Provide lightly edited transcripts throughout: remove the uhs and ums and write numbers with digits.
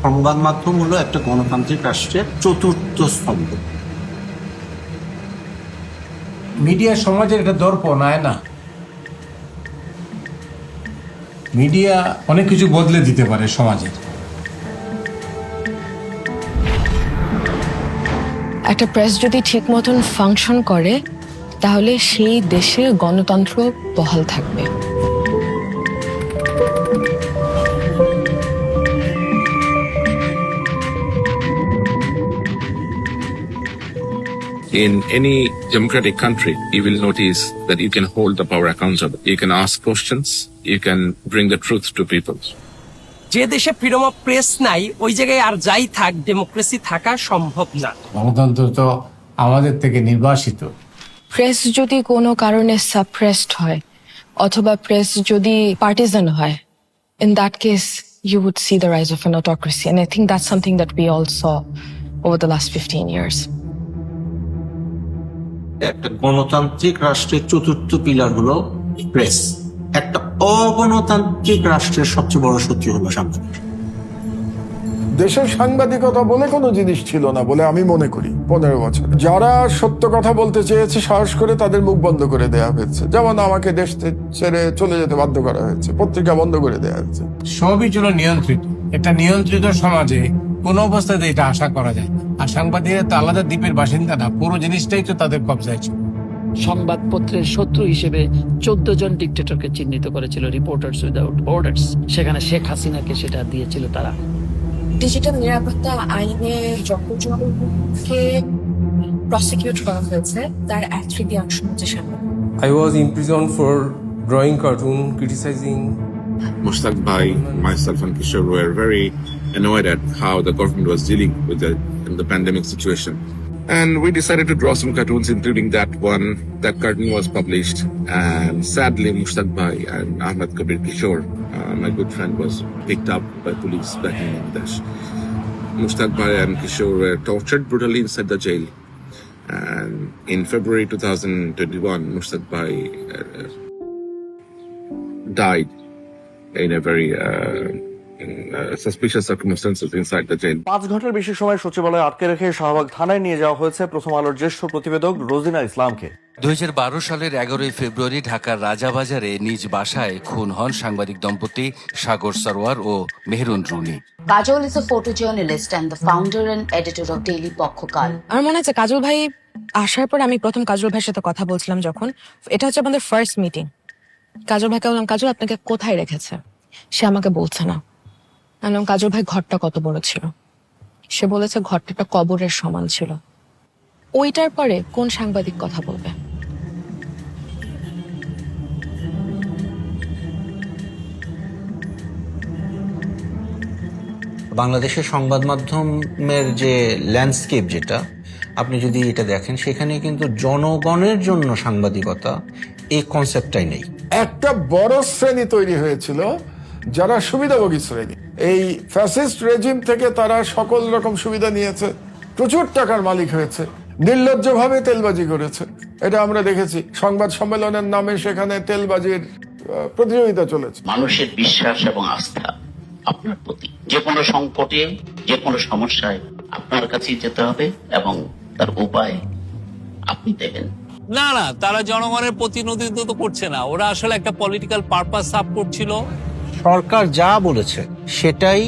সংবাদ মাধ্যম হলো একটা গণতান্ত্রিক রাষ্ট্রের চতুর্থ স্তম্ভ। মিডিয়া সমাজের একটা দর্পণ, আয়না। মিডিয়া অনেক কিছু বদলে দিতে পারে সমাজের। একটা প্রেস যদি ঠিক মতন ফাংশন করে তাহলে সেই দেশে গণতন্ত্র বহাল থাকবে। In any democratic country, you will notice that you can hold the power accountable. You can ask questions. You can bring the truth to people. যে দেশে ফ্রিডম অফ প্রেস নাই, ওই জায়গায় আর যাই থাক, ডেমোক্রেসি থাকা সম্ভব না। গণতন্ত্র তো আমাদের থেকে নির্বাসিত। প্রেস যদি কোনো কারণে সাপ্রেসড হয় অথবা প্রেস যদি পার্টিজান হয়, in that case you would see the rise of an autocracy, and I think that's something that we all saw over the last 15 years. একটা গণতান্ত্রিক রাষ্ট্রের চতুর্থ পিলার হলো প্রেস। একটা অগণতান্ত্রিক রাষ্ট্রের সবচেয়ে বড় শত্রু হলো সাংবাদিক। দেশের সাংবাদিকতা বলে কোনো জিনিস ছিল না বলে আমি মনে করি। 15 বছর যারা সত্য কথা বলতে চেয়েছে সাহস করে তাদের মুখ বন্ধ করে দেওয়া হয়েছে। যেমন আমাকে দেশ ছেড়ে চলে যেতে বাধ্য করা হয়েছে, পত্রিকা বন্ধ করে দেওয়া হয়েছে। সবই ছিল নিয়ন্ত্রিত। একটা নিয়ন্ত্রিত সমাজে কোনো অবস্থাতে এটা আশা করা যায় না। আর সাংবাদিকরা তো আলাদা দ্বীপের বাসিন্দা না, পুরো জিনিসটাই তো তাদের কবজায় ছিল। সংবাদপত্রের শত্রু হিসেবে 14 জন ডিক্টেটরকে চিহ্নিত করেছিল রিপোর্টার্স উইদাউট বর্ডার্স। সেখানে শেখ হাসিনাকে সেটা দিয়েছিল তারা। ডিজিটাল নিরাপত্তা আইনে যতজনকে প্রসিকিউট করা হয়েছে তার 1/3 হচ্ছে সাংবাদিক। I was imprisoned for drawing cartoon, criticizing. Mushtaq Bhai, myself and Kishore were very annoyed at how the government was dealing with the pandemic situation. And we decided to draw some cartoons, including that one. That cartoon was published. And sadly, Mushtaq Bhai and Ahmed Kabir Kishore, my good friend, was picked up by police back in Bangladesh. Mushtaq Bhai and Kishore were tortured brutally inside the jail. And in February 2021, Mushtaq Bhai died in a very suspicious circumstances inside the jail. 5 ঘন্টার বেশি সময় সচিবালয়ে আটকে রেখে শাহবাগ থানায় নিয়ে যাওয়া হয়েছে প্রথম আলোর জ্যেষ্ঠ প্রতিবেদক রোজিনা ইসলামকে। 2012 সালের 11 ফেব্রুয়ারি ঢাকার রাজাবাজারে নিজ বাসায় খুন হন সাংবাদিক দম্পতি সাগর সরোয়ার ও Meherun Runi. Kajol is a photojournalist and the founder and editor of Daily Pokhokal. আমার মনে আছে কাজল ভাই আসার পর আমি প্রথম কাজল ভাইয়ের সাথে কথা বলছিলাম যখন, এটা হচ্ছে আমাদের ফার্স্ট মিটিং। কাজল ভাইকে বললাম, কাজল আপনাকে কোথায় রেখেছে? সে আমাকে বলছে না। আমি বললাম, কাজল ভাই ঘরটা কত বড় ছিল? সে বলেছে ঘরটা একটা কবরের সমান ছিল। ওইটার পরে কোন সাংবাদিক কথা বলবে? বাংলাদেশের সংবাদ মাধ্যমের যে ল্যান্ডস্কেপ, যেটা আপনি যদি এটা দেখেন, সেখানে কিন্তু জনগণের জন্য সাংবাদিকতা এই কনসেপ্টটাই নেই। একটা বড় শ্রেণী তৈরি হয়েছিল যারা সুবিধাভোগী শ্রেণী। এই ফ্যাসিস্ট রেজিম থেকে তারা সকল রকম সুবিধা নিয়েছে, প্রচুর টাকার মালিক হয়েছে, নির্লজ্জভাবে তেলবাজি করেছে। এটা আমরা দেখেছি। সংবাদ সম্মেলনের নামে সেখানে তেলবাজির প্রতিযোগিতা চলেছে। মানুষের বিশ্বাস এবং আস্থা আপনার প্রতি, যে কোনো সংকটে, যে কোনো সমস্যায় আপনার কাছেই যেতে হবে এবং তার উপায় আপনি দেবেন। না না, তারা জনগণের প্রতিনিধিত্ব তো করছে না, ওরা আসলে একটা পলিটিক্যাল পারপাস সার্ভ করছিল। সরকার যা বলেছে সেটাই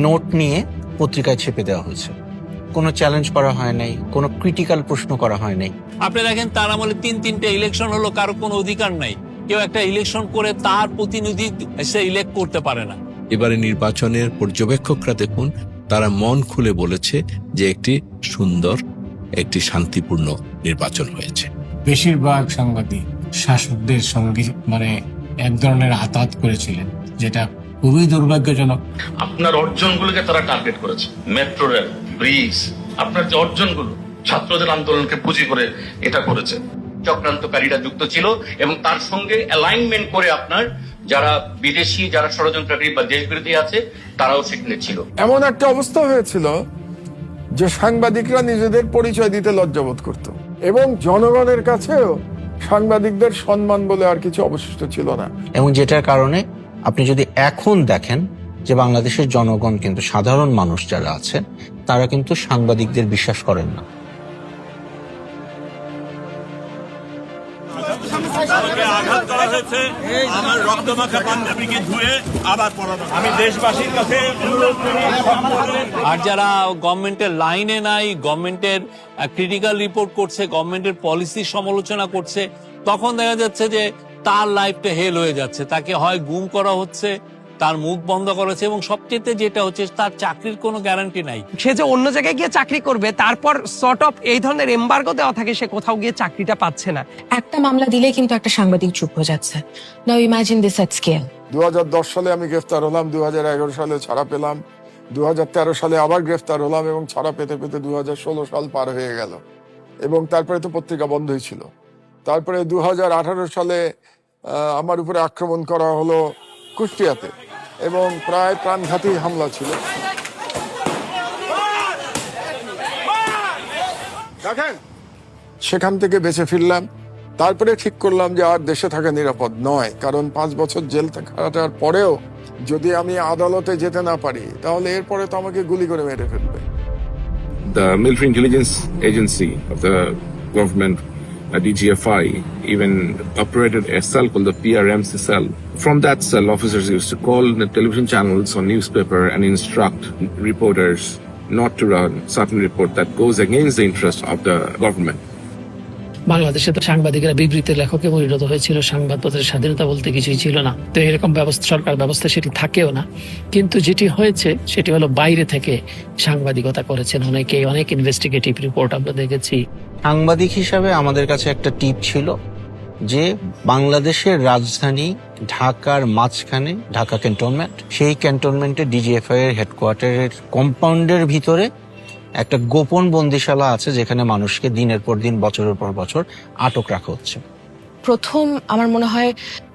নোট নিয়ে পত্রিকায় ছেপে দেওয়া হয়েছে। কোনো চ্যালেঞ্জ করা হয় নাই, কোনো ক্রিটিক্যাল প্রশ্ন করা হয় নাই। আপনি দেখেন তার আমলে 3-3টে ইলেকশন হলো, কারো কোনো অধিকার নাই। কেউ একটা ইলেকশন করে তার প্রতিনিধি সে ইলেক্ট করতে পারে না। এবারে নির্বাচনের পর্যবেক্ষকরা দেখুন, তারা মন খুলে বলেছে যে একটি সুন্দর, একটি শান্তিপূর্ণ নির্বাচন হয়েছে। বেশিরভাগ সাংবাদিক শাসকদের সঙ্গে এক ধরনের আঘাত করেছিলেন, যেটা খুবই দুর্ভাগ্যজনক। আপনার অর্জনগুলোকে তারা টার্গেট করেছে। মেট্রো রেল, ব্রিজ, আপনার যে অর্জনগুলো ছাত্রদের আন্দোলনকে পুঁজি করে এটা করেছে। চক্রান্তকারীরা যুক্ত ছিল এবং তার সঙ্গে অ্যালাইনমেন্ট করে আপনার যারা বিদেশি, যারা ষড়যন্ত্রকারী বা দেশবিরোধী আছে, তারাও সেখানে ছিল। এমন একটা অবস্থা হয়েছিল যে সাংবাদিকরা নিজেদের পরিচয় দিতে লজ্জাবোধ করত এবং জনগণের কাছেও সাংবাদিকদের সম্মান বলে আর কিছু অবশিষ্ট ছিল না। এবং যেটার কারণে আপনি যদি এখন দেখেন যে বাংলাদেশের জনগণ কিন্তু সাধারণ মানুষ যারা আছেন তারা কিন্তু সাংবাদিকদের বিশ্বাস করেন না। আঘাত করা হয়েছে, আমার রক্তমাখা পাঞ্জাবিকে ধুয়ে আবার পড়ানো। আমি দেশবাসীর কাছে অনুরোধ করি, আর যারা গভর্নমেন্টের লাইনে নাই, গভর্নমেন্টের ক্রিটিক্যাল রিপোর্ট করছে, গভর্নমেন্টের পলিসি সমালোচনা করছে, তখন দেখা যাচ্ছে যে তার লাইফটা হেল হয়ে যাচ্ছে, তাকে হয় গুম করা হচ্ছে, তার মুখ বন্ধ করা হচ্ছে, এবং সবচেয়ে যেটা হচ্ছে তার চাকরির কোনো গ্যারান্টি নাই। সে যে অন্য জায়গায় গিয়ে চাকরি করবে, তারপর সর্ট অফ এই ধরনের এমবার্গো দেওয়া থাকে, সে কোথাও গিয়ে চাকরিটা পাচ্ছে না। একটা মামলা দিলেই কিন্তু একটা সাংবাদিক চুপ হয়ে যাচ্ছে। নাও ইমাজিন দিস এট স্কেল। 2010 সালে আমি গ্রেফতার হলাম, 2011 সালে ছাড়া পেলাম, 2013 সালে আবার গ্রেফতার হলাম এবং ছাড়া পেতে পেতে 2016 সাল পার হয়ে গেল, এবং তারপরে তো পত্রিকা বন্ধই ছিল। তারপরে 2018 সালে আমার উপরে আক্রমণ করা হলো কুষ্টিয়াতে, এবং প্রায় প্রাণঘাতী হামলা ছিল। সেখান থেকে বেঁচে ফিরলাম। তারপরে ঠিক করলাম যে আর দেশে থাকা নিরাপদ নয়, কারণ 5 বছর জেল কাটার পরেও যদি আমি আদালতে যেতে না পারি তাহলে এরপরে তো আমাকে গুলি করে মেরে ফেলবে। The military intelligence agency of the government, DGFI, even operated a cell called the PRMC cell. From that cell, officers used to call the television channels or newspaper and instruct reporters not to run certain report that goes against the interest of the government. বাংলাদেশে তো সাংবাদিকরা বিবৃতি লেখকে পরিণত হয়েছিল, সংবাদপত্রের স্বাধীনতা বলতে কিছুই ছিল না। তো এরকম ব্যবস্থা, সরকার ব্যবস্থা সেটি থাকেও না। কিন্তু যেটি হয়েছে সেটি হলো বাইরে থেকে সাংবাদিকতা করেছেন অনেকে, অনেক ইনভেস্টিগেটিভ রিপোর্ট আমরা দেখেছি। সাংবাদিক হিসাবে আমাদের কাছে একটা টিপ ছিল যে বাংলাদেশের রাজধানী ঢাকার মাঝখানে ঢাকা ক্যান্টনমেন্ট, সেই ক্যান্টনমেন্টে ডিজিএফআই এর হেডকোয়ার্টারের কম্পাউন্ডের ভিতরে একটা গোপন বন্দিশালা আছে যেখানে মানুষকে দিনের পর দিন, বছরের পর বছর আটক রাখা হচ্ছে। প্রথম আমার মনে হয়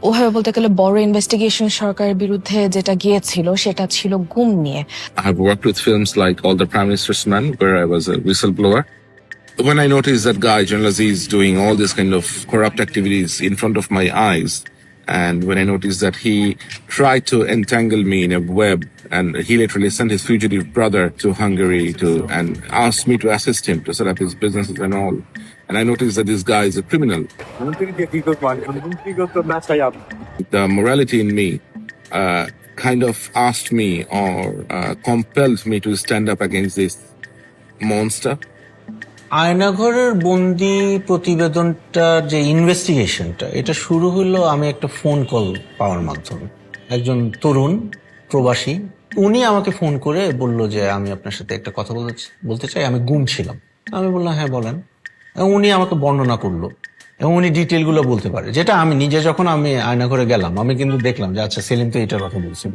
ওভাবে বলতে গেলে বড় ইনভেস্টিগেশন সরকারের বিরুদ্ধে যেটা গিয়েছিল সেটা ছিল গুম নিয়ে। I have worked with films like All the Prime Minister's Men, where I was a whistleblower. When I noticed that guy, General Aziz, doing all this kind of corrupt activities in front of my eyes, and when I noticed that he tried to entangle me in a web, and he literally sent his fugitive brother to Hungary and asked me to assist him to set up his businesses and all. And I noticed that this guy is a criminal. The morality in me kind of asked me or compelled me to stand up against this monster. আয়নাঘরের বন্দি প্রতিবেদনটা যে ইনভেস্টিগেশনটা, এটা শুরু হলো আমি একটা phone call পাওয়ার মাধ্যমে। একজন তরুণ প্রবাসী, উনি আমাকে ফোন করে বলল যে আমি আপনার সাথে একটা কথা বলতে চাই, আমি গুম ছিলাম। আমি বললাম হ্যাঁ বলেন। এবং উনি আমাকে বর্ণনা করলো এবং উনি ডিটেলগুলো বলতে পারে, যেটা আমি নিজে যখন আমি আয়নাঘরে গেলাম আমি কিন্তু দেখলাম যে আচ্ছা সেলিম তো এটার কথা বলছিল।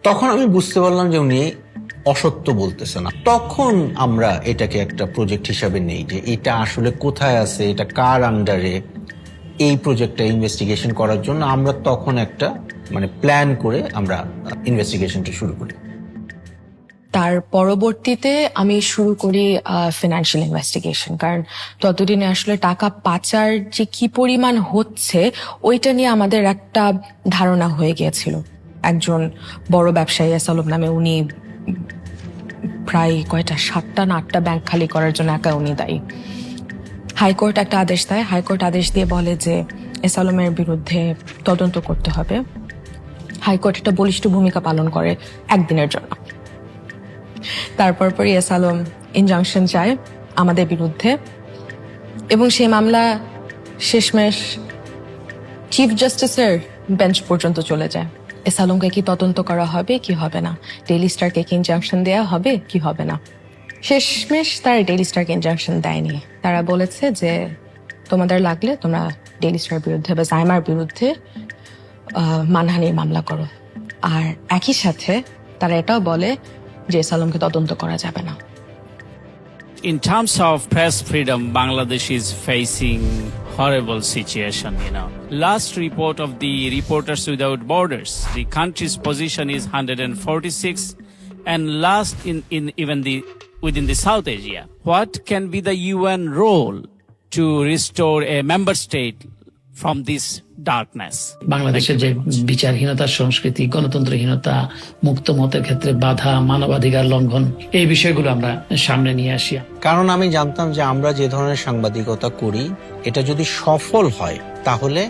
তখন আমি বুঝতে পারলাম যে উনি অসত্য বলতেছে না। তখন আমরা এটাকে একটা প্রজেক্ট হিসাবে নেই যে এটা আসলে কোথায় আছে, এটা কার আন্ডারে, এই প্রজেক্টটা ইনভেস্টিগেশন করার জন্য আমরা তখন একটা প্ল্যান করে আমরা ইনভেস্টিগেশনটা শুরু করি। তার পরবর্তীতে আমি শুরু করি ফিনান্সিয়াল ইনভেস্টিগেশন, কারণ ততদিনে আসলে টাকা পাচার যে কি পরিমাণ হচ্ছে ওইটা নিয়ে আমাদের একটা ধারণা হয়ে গিয়েছিল। একজন বড় ব্যবসায়ী এসালম নামে, উনি প্রায় 7টা না 8টা ব্যাংক খালি করার জন্য একা উনি দায়ী। হাইকোর্ট একটা আদেশ দেয়, হাইকোর্ট আদেশ দিয়ে বলে যে এসালমের বিরুদ্ধে তদন্ত করতে হবে। হাইকোর্ট একটা বলিষ্ঠ ভূমিকা পালন করে একদিনের জন্য। তারপর পরই এসালম ইনজাংশন চায় আমাদের বিরুদ্ধে, এবং সেই মামলা শেষমেশ চিফ জাস্টিসের বেঞ্চ পর্যন্ত চলে যায়। এসালমকে কি তদন্ত করা হবে কি হবে না, ডেইলি স্টারকে কি ইনজাংশন দেওয়া হবে কি হবে না। শেষমেশ তারা ডেইলি স্টারকে ইনজাংশন দেয়নি। তারা বলেছে যে তোমাদের লাগলে তোমরা ডেইলি স্টার বিরুদ্ধে বা জাইমার বিরুদ্ধে মানহানির মামলা করো। আর একই সাথে তারা এটাও বলে যে এসালমকে তদন্ত করা যাবে না। In terms of press freedom, Bangladesh is facing horrible situation, Last report of the Reporters Without Borders, the country's position is 146 and last in even within the South Asia. What can be the UN role to restore a member state from this darkness. বাংলাদেশের যে বিচারহীনতার সংস্কৃতি, গণতন্ত্রহীনতা, মুক্ত মতের ক্ষেত্রে বাধা, মানবাধিকার লঙ্ঘন, এই বিষয়গুলো আমরা সামনে নিয়ে আসি। কারণ আমি জানতাম যে আমরা যে ধরনের সাংবাদিকতা করি এটা যদি সফল হয় তাহলে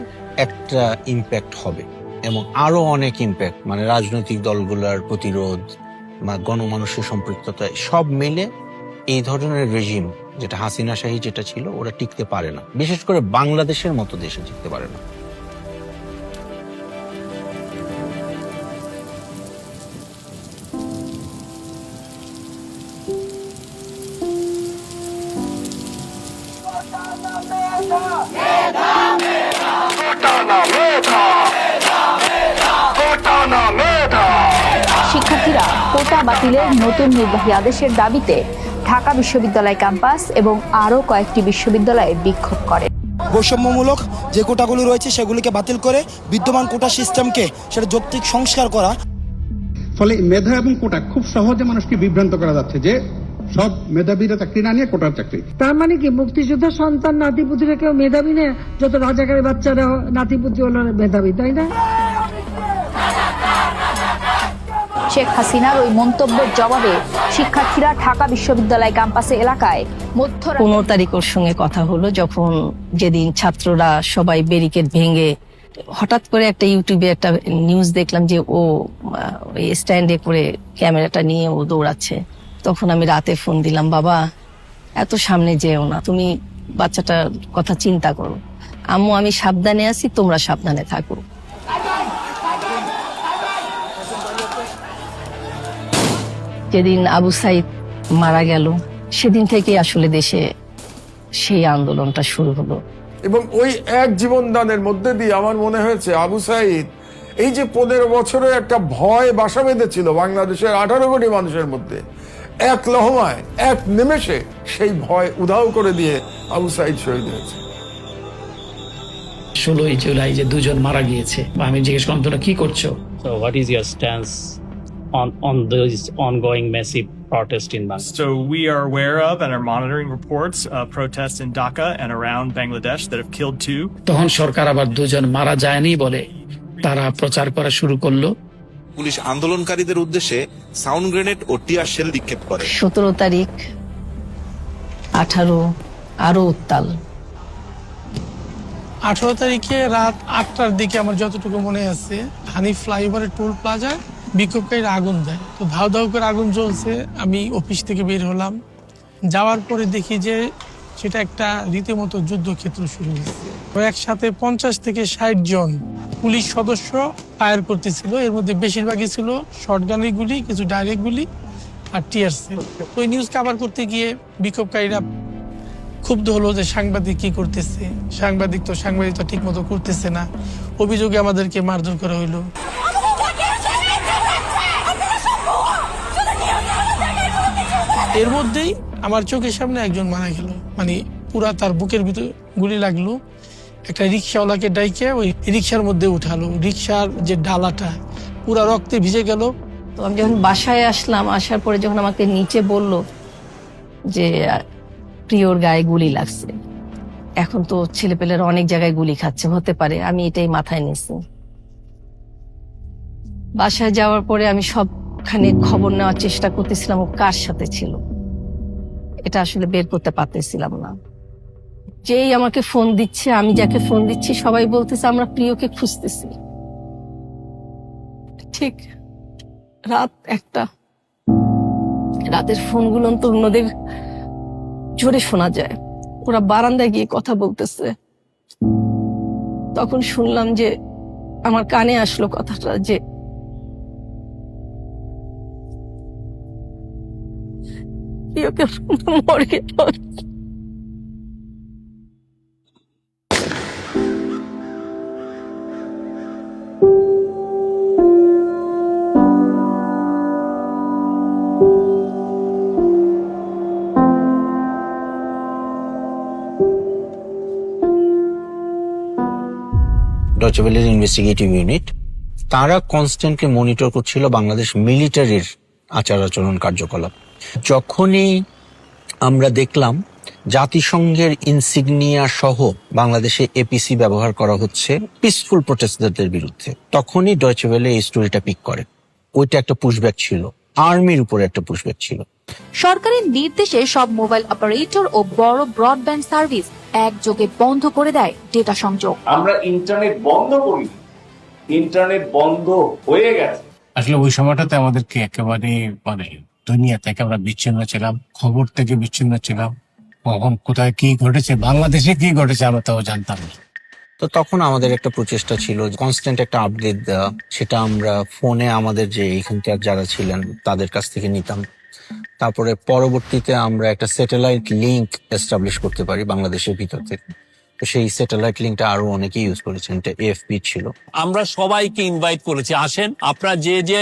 একটা ইম্প্যাক্ট হবে এবং আরো অনেক ইম্প্যাক্ট, মানে রাজনৈতিক দলগুলোর প্রতিরোধ, গণমানুষের সম্পৃক্ততা, সব মিলে এই ধরনের রেজিম যেটা হাসিনাশাহী যেটা ছিল ওরা টিকতে পারে না, বিশেষ করে বাংলাদেশের মতো দেশে টিকতে পারে না। শিক্ষার্থীরা কোটা বাতিলের নতুন নির্বাহী আদেশের দাবিতে ঢাকা বিশ্ববিদ্যালয় ক্যাম্পাস এবং আরো কয়েকটি বিশ্ববিদ্যালয়ে বিক্ষোভ করে। বৈষম্যমূলক যে কোটাগুলো রয়েছে সেগুলিকে বাতিল করে বিদ্যমান কোটা সিস্টেমকে সেটা যৌক্তিক সংস্কার করা। ফলে মেধা এবং কোটা খুব সহজে মানুষকে বিভ্রান্ত করা যাচ্ছে যে সব মেধাবীরা চাকরি না নিয়ে কোটার চাকরি। তার মানে কি মুক্তিযোদ্ধা সন্তান নাতিপুতিরা কেউ মেধাবী নেই, যত রাজাকারের বাচ্চারা নাতিপুতি হলো মেধাবী, তাই না? শেখ হাসিনার ওই মন্তব্যের জবাবে শিক্ষার্থীরা ঢাকা বিশ্ববিদ্যালয় ক্যাম্পাসে এলাকায় 15 তারিখ ওর সঙ্গে কথা হলো, যখন যেদিন ছাত্ররা সবাই ব্যারিকেড ভেঙে, হঠাৎ করে একটা ইউটিউবে একটা নিউজ দেখলাম যে ও স্ট্যান্ডে করে ক্যামেরাটা নিয়ে ও দৌড়াচ্ছে। তখন আমি রাতে ফোন দিলাম, বাবা এত সামনে যেও না, তুমি বাচ্চাটার কথা চিন্তা করো। আম্মু আমি সাবধানে আছি, তোমরা সাবধানে থাকো। যেদিন আবু সাইদ মারা গেল সেদিন থেকে আসলে দেশে সেই আন্দোলনটা শুরু হলো। এবং ওই এক জীবনদানের মধ্যে দিয়ে আমার মনে হয়েছে আবু সাইদ এই যে 15 বছরে একটা ভয় বাসা বেঁধেছিল বাংলাদেশের 18 কোটি মানুষের মধ্যে, এক লহমায় এক নিমেষে সেই ভয় উধাও করে দিয়ে আবু সাইদ শহীদ হয়েছে। 16 জুলাই যে দুজন মারা গিয়েছে, আমি জিজ্ঞেস করলাম তোরা কি করছো? So what is your stance on those ongoing massive protests in Bangladesh? So we are aware of and are monitoring reports of protests in Dhaka and around Bangladesh that have killed 2. তখন সরকার আবার দুজন মারা যায়নি বলে তারা প্রচার করা শুরু করলো। পুলিশ আন্দোলনকারীদের উদ্দেশ্যে সাউন্ড গ্রেনেড ও টিয়ার শেল নিক্ষেপ করে। 17 তারিখ 18 আরো উত্তাল। 18 তারিখে রাত 8টার দিকে আমার যতটুকু মনে আছে, হানিফ ফ্লাইওভারের টোল প্লাজায় বিক্ষোভকারীরা আগুন দেয়। তো ধাউ ধাউ করে আগুন জ্বলছে, আমি অফিস থেকে বের হলাম। যাওয়ার পরে দেখি যে সেটা একটা রীতিমতো যুদ্ধক্ষেত্র শুরু হয়েছে। তো একসাথে 50 থেকে 60 জন পুলিশ সদস্য ফায়ার করতেছিল। এর মধ্যে বেশিরভাগই ছিল শর্টগানের গুলি, কিছু ডাইরেক্ট গুলি আর টিয়ার সেল। ওই নিউজ কভার করতে গিয়ে বিক্ষোভকারীরা ক্ষুব্ধ হলো যে সাংবাদিক কি করতেছে, সাংবাদিকতা ঠিক মতো করতেছে না। অভিযোগে আমাদেরকে মারধর করা হইলো। এর মধ্যেই আমার চোখের সামনে একজন মারা গেল, মানে পুরা তার বুকের ভিতর গুলি লাগলো। একটা রিক্সাওয়ালাকে ডাইকে ওই রিক্সার মধ্যে উঠালো, রিক্সার যে ডালাটা পুরা রক্তে ভিজে গেল। তো আমি যখন বাসায় আসলাম, আসার পরে যখন আমাকে নিচে বলল যে প্রিয়র গায়ে গুলি লাগছে, এখন তো ছেলেপেলেরা অনেক জায়গায় গুলি খাচ্ছে, হতে পারে, আমি এটাই মাথায় নিয়েছি। বাসায় যাওয়ার পরে আমি সবখানে খবর নেওয়ার চেষ্টা করতেছিলাম ও কার সাথে ছিল, এটা আসলে বের করতে পারতেছিলাম না। যেই আমাকে ফোন দিচ্ছে, আমি যাকে ফোন দিচ্ছি, সবাই বলতেছে আমরা প্রিয়কে খুঁজতেছি। ঠিক রাত 1টা, রাতের ফোনগুলো তো অন্যদের জোরে শোনা যায়, ওরা বারান্দায় গিয়ে কথা বলতেছে। তখন শুনলাম যে আমার কানে আসলো কথাটা যে প্রিয়কে মরে গেল। ডয়েচে ওয়েলের ইনভেস্টিগেটিভ ইউনিট তারা কনস্ট্যান্টলি মনিটর করছিল বাংলাদেশ মিলিটারির আচার আচরণ কার্যকলাপ। যখনই আমরা দেখলাম জাতিসংঘের ইনসিগনিয়া সহ বাংলাদেশে এপিসি ব্যবহার করা হচ্ছে পিসফুল প্রোটেস্টারদের বিরুদ্ধে, তখনই ডয়চে ভেলে এই স্টোরিটা পিক করে। ওইটা একটা পুশব্যাক ছিল, আর্মির উপরে একটা পুশব্যাক ছিল। সরকারের নির্দেশে সব মোবাইল অপারেটর ও বড় ব্রডব্যান্ড সার্ভিস একযোগে বন্ধ করে দেয় ডেটা সংযোগ। আমরা ইন্টারনেট বন্ধ করি, ইন্টারনেট বন্ধ হয়ে গেছে। আসলে ওই সময়টাতে আমাদেরকে একেবারে দুনিয়া থেকে আমরা বিচ্ছিন্ন ছিলাম, খবর থেকে বিচ্ছিন্ন ছিলাম। কখন কোথায় কি ঘটেছে, বাংলাদেশে কি ঘটেছে আমরা তাও জানতাম না। তো তখন আমাদের একটা প্রচেষ্টা ছিল কনস্ট্যান্ট একটা আপডেট দেওয়া, সেটা আমরা ফোনে আমাদের যে এখানকার যারা ছিলেন তাদের কাছ থেকে নিতাম। তারপরে পরবর্তীতে আমরা একটা স্যাটেলাইট লিংক এস্টাবলিশ করতে পারি বাংলাদেশের ভিতর থেকে। তো সেই স্যাটেলাইট লিঙ্কটা আরো অনেকেই ইউজ করেছেন, এটা এএফপি ছিল। আমরা সবাইকে ইনভাইট করেছি, আসেন আপনারা যে যে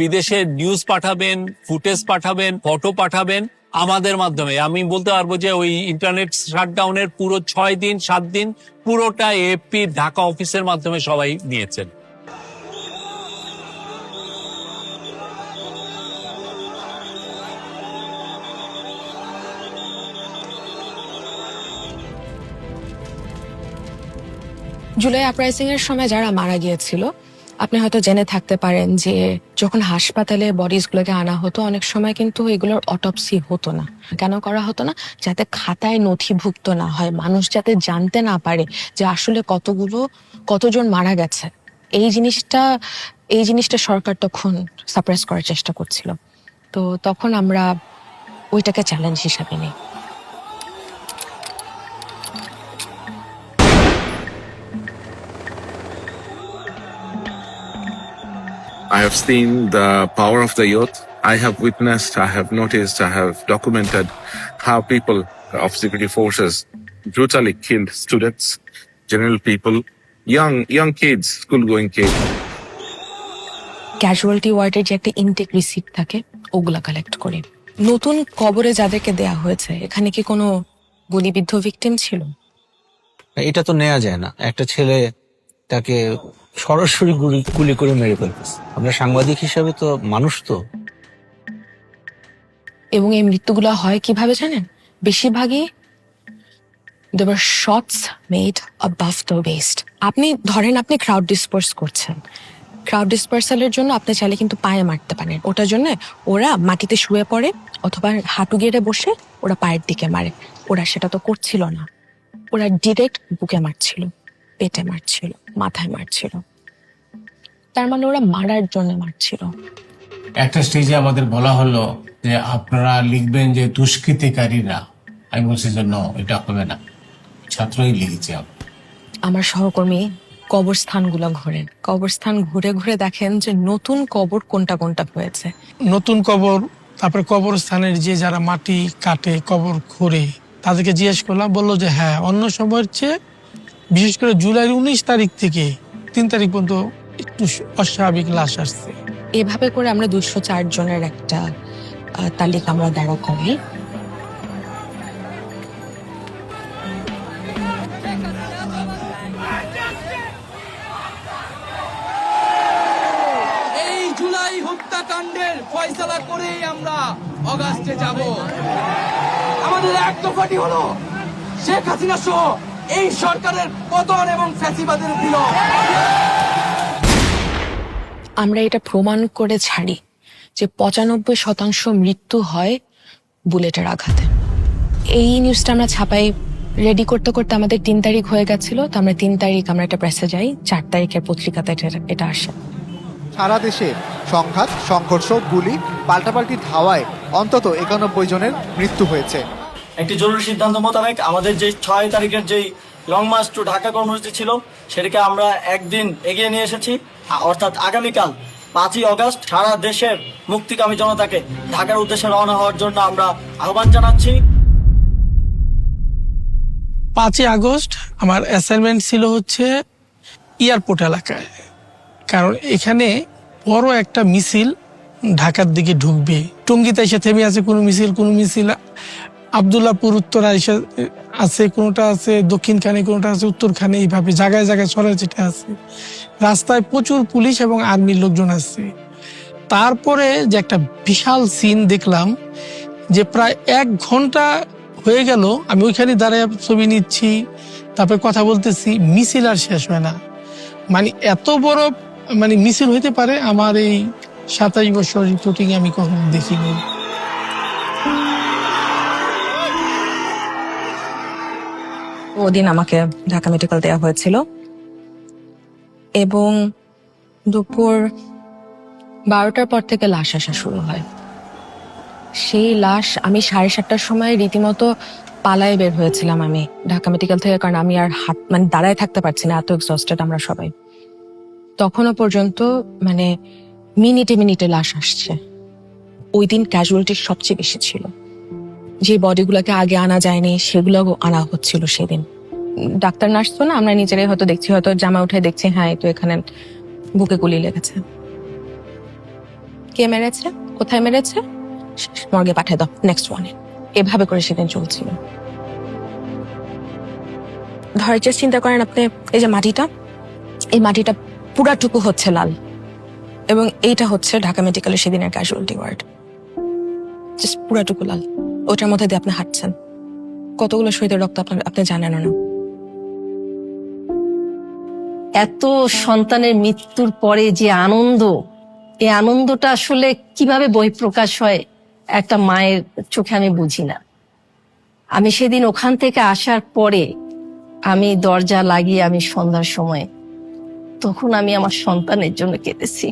বিদেশে নিউজ পাঠাবেন, ফুটেজ পাঠাবেন, ফটো পাঠাবেন আমাদের মাধ্যমে। আমি বলতে পারবো যে ওই ইন্টারনেট শাটডাউনের পুরো 6 দিন 7 দিন পুরোটা এএফপি ঢাকা অফিসের মাধ্যমে সবাই নিয়েছেন। জুলাই আপরাইজিং এর সময় যারা মারা গিয়েছিল, আপনি হয়তো জেনে থাকতে পারেন যে যখন হাসপাতালে বডিজ গুলোকে আনা হতো, অনেক সময় কিন্তু এগুলোর অটপসি হতো না। কেন করা হতো না? যাতে খাতায় নথিভুক্ত না হয়, মানুষ যাতে জানতে না পারে যে আসলে কতজন মারা গেছে। এই জিনিসটা সরকার তখন সাপ্রেস করার চেষ্টা করছিল। তো তখন আমরা ওইটাকে চ্যালেঞ্জ হিসাবে নিই। I have seen the power of the youth. I have witnessed, I have noticed, I have documented how people of security forces brutally killed students, general people, young kids, school-going kids. Casualty ওয়ার্ডের যে একটা intact receipt থাকে, ওগুলা collect করি। নতুন কবরে যাদেরকে দেয়া হয়েছে, এখানে কি কোনো গুলিবিদ্ধ ভিকটিম ছিল? এটা তো নেওয়া যায় না। একটা ছেলে তাকে সরাসরি গুলি করে মেরে ফেলতেছে। আমরা সাংবাদিক হিসাবে তো মানুষ তো। এবং এই মৃত্যুগুলো হয় কিভাবে জানেন? বেশিরভাগই there were shots made above the waist. আপনি ধরেন আপনি ক্রাউড ডিসপার্স করছেন, ক্রাউড ডিসপার্সালের জন্য আপনি চাইলে কিন্তু পায়ে মারতে পারেন। ওটার জন্য ওরা মাটিতে শুয়ে পড়ে অথবা হাঁটু গেড়ে বসে ওরা পায়ের দিকে মারে। ওরা সেটা তো করছিল না, ওরা ডিরেক্ট বুকে মারছিল, পেটে মারছিল, মাথায় মারছিল। তার মানে ওরা মারার জন্য মারছিল। একটা স্টেজে আমাদের বলা হলো যে আপনারা লিখবেন যে দুষ্কৃতিকারীরা। আমি বলছি যে না, এটা হবে না, ছাত্রই লিখেছি। আমার সহকর্মী কবরস্থানগুলো ঘোরেন, কবরস্থান ঘুরে ঘুরে দেখেন যে নতুন কবর কোনটা হয়েছে। নতুন কবর, তারপরে কবরস্থানের যে যারা মাটি কাটে, কবর খোঁড়ে, তাদেরকে জিজ্ঞেস করলাম, বললো যে হ্যাঁ, অন্য সময়ের চেয়ে বিশেষ করে জুলাই 19 তারিখ থেকে 3 তারিখ পর্যন্ত একটু অস্বাভাবিক লাশ আসছে। এভাবে করে আমরা 204 জনের একটা তালিকা আমরা দাঁড়া করি। এই জুলাই হত্যাকাণ্ডের ফয়সালা করেই আমরা অগাস্টে যাব। আমাদের এক দফাটি হলো শেখ হাসিনা সহ এই সরকারের পতন এবং ফ্যাসিবাদের বিলোপ। আমরা এটা প্রমাণ করে ছাড়ি যে 95% মৃত্যু হয় বুলেটের আঘাতে। এই নিউজটা আমরা ছাপাই রেডি করতে করতে আমাদের 3 তারিখ হয়ে গেছিল। তো আমরা 3 তারিখ আমরা একটা প্রেসে যাই, 4 তারিখের পত্রিকাতে এটা আসে। সারা দেশে সংঘাত, সংঘর্ষ, গুলি, পাল্টাপাল্টি ধাওয়ায় অন্তত 91 জনের মৃত্যু হয়েছে। একটি জরুরি সিদ্ধান্ত মোতাবেক আমাদের যে 6 তারিখের যেই লং মার্চ টু ঢাকা কর্মসূচি ছিল, সেটাকে আমরা একদিন এগিয়ে নিয়ে এসেছি। অর্থাৎ আগামীকাল 5ই অগস্ট সারা দেশের মুক্তিকামী জনতাকে ঢাকার উদ্দেশ্যে রওনা হওয়ার জন্য আমরা আহ্বান জানাচ্ছি। 5ই আগস্ট আমার অ্যাসাইনমেন্ট ছিল হচ্ছে এয়ারপোর্ট এলাকায়, কারণ এখানে বড় একটা মিছিল ঢাকার দিকে ঢুকবে। টঙ্গীতে এসে থেমে আছে কোনো মিছিল, আবদুল্লাহপুর উত্তরা এসে আছে, কোনোটা আছে দক্ষিণখানে, কোনোটা আছে উত্তরখানে, এইভাবে জায়গায় জায়গায় ছড়ায় ছিটে আছে। রাস্তায় প্রচুর পুলিশ এবং আর্মির লোকজন আছে। তারপরে যে একটা বিশাল সিন দেখলাম, যে প্রায় 1 ঘন্টা হয়ে গেল, আমি ওইখানে দাঁড়ায় ছবি নিচ্ছি, তারপরে কথা বলতেছি, মিছিল আর শেষ হয় না। মানে এত বড় মানে মিছিল হইতে পারে আমার এই 27 বছর রিপোর্টিং আমি কখনো দেখিনি। ওদিন আমাকে ঢাকা মেডিকেল দেওয়া হয়েছিল এবং দুপুর 12টার পর থেকে লাশ আসা শুরু হয়। সেই লাশ আমি 7:30টার সময় রীতিমতো পালায় বের হয়েছিলাম আমি ঢাকা মেডিকেল থেকে, কারণ আমি আর মানে দাঁড়ায় থাকতে পারছি না, এত এক্সস্টেড আমরা সবাই। তখনও পর্যন্ত মানে মিনিটে মিনিটে লাশ আসছে। ওই দিন ক্যাজুয়ালিটি সবচেয়ে বেশি ছিল, যে বডিগুলোকে আগে আনা যায়নি সেগুলো আনা হচ্ছিল সেদিন। ডাক্তার নার্স তো না, আমরা নিজেরাই হয়তো দেখছি, হয়তো জামা উঠে দেখছি, হ্যাঁ তো এখানে বুকে গুলি লেগেছে। কে মেরেছে, কোথায় মেরেছে, মর্গে পাঠিয়ে দাও, নেক্সট ওয়ানে। এভাবে করে সেদিন চলছিল। ধরে চিন্তা করেন আপনি, এই যে মাটিটা, এই মাটিটা পুরাটুকু হচ্ছে লাল, এবং এইটা হচ্ছে ঢাকা মেডিকেলের সেদিনের ক্যাজুয়ালিটি ওয়ার্ড, জাস্ট পুরাটুকু লাল। ওটার মধ্যে দিয়ে আপনি হাঁটছেন, কতগুলো শহীদের রক্ত আপনি জানেন না। এত সন্তানের মৃত্যুর পরে যে আনন্দ, এই আনন্দটা আসলে কিভাবে বহিঃপ্রকাশ হয় একটা মায়ের চোখে আমি বুঝি না। আমি সেদিন ওখান থেকে আসার পরে আমি দরজা লাগিয়ে আমি সন্ধ্যার সময়, তখন আমি আমার সন্তানের জন্য কেঁদেছি।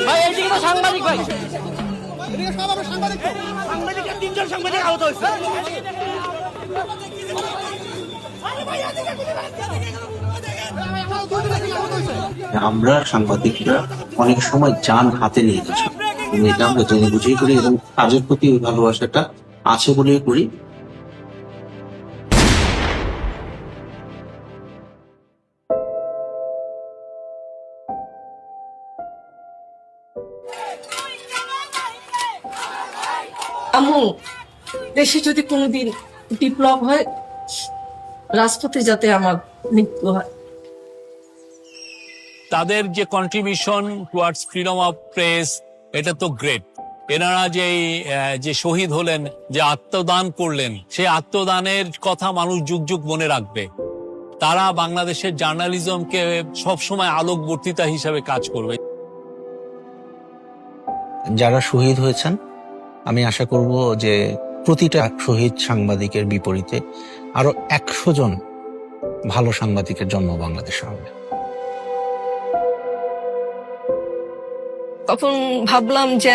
ভাই এইদিকে তো সাংবাদিক ভাই, এদিকে সব আমরা সাংবাদিক, সাংবাদিকের 3জন সাংবাদিক আহত হয়েছে। আমরা সাংবাদিকরা অনেক সময় যান হাতে নিয়ে গেছি, এটা আমরা জেনে বুঝেই করি এবং কাজের প্রতি ওই ভালোবাসাটা আছে বলেই করি। আম্মু, দেশে যদি কোনোদিন বিপ্লব হয়, রাজপথে যাতে আমার মৃত্যু হয়। তাদের যে contribution towards freedom of press, এটা তো গ্রেট। এনারা যে শহীদ হলেন, যে আত্মদান করলেন, সেই আত্মদানের কথা মানুষ যুগ যুগ মনে রাখবে। তারা বাংলাদেশের জার্নালিজমকে সবসময় আলোকবর্তিতা হিসাবে কাজ করবে। যারা শহীদ হয়েছেন, আমি আশা করব যে প্রতিটা শহীদ সাংবাদিকের বিপরীতে আরো 100 জন ভালো সাংবাদিকের জন্ম বাংলাদেশে হবে। তখন ভাবলাম যে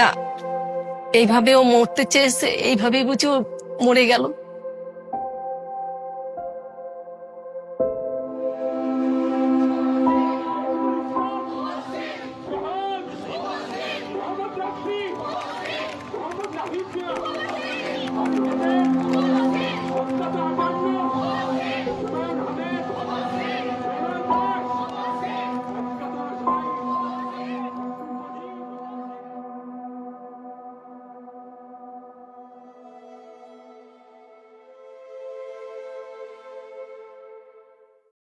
এইভাবেও মরতে চেয়েছে, এইভাবেই বুঝি ও মরে গেল।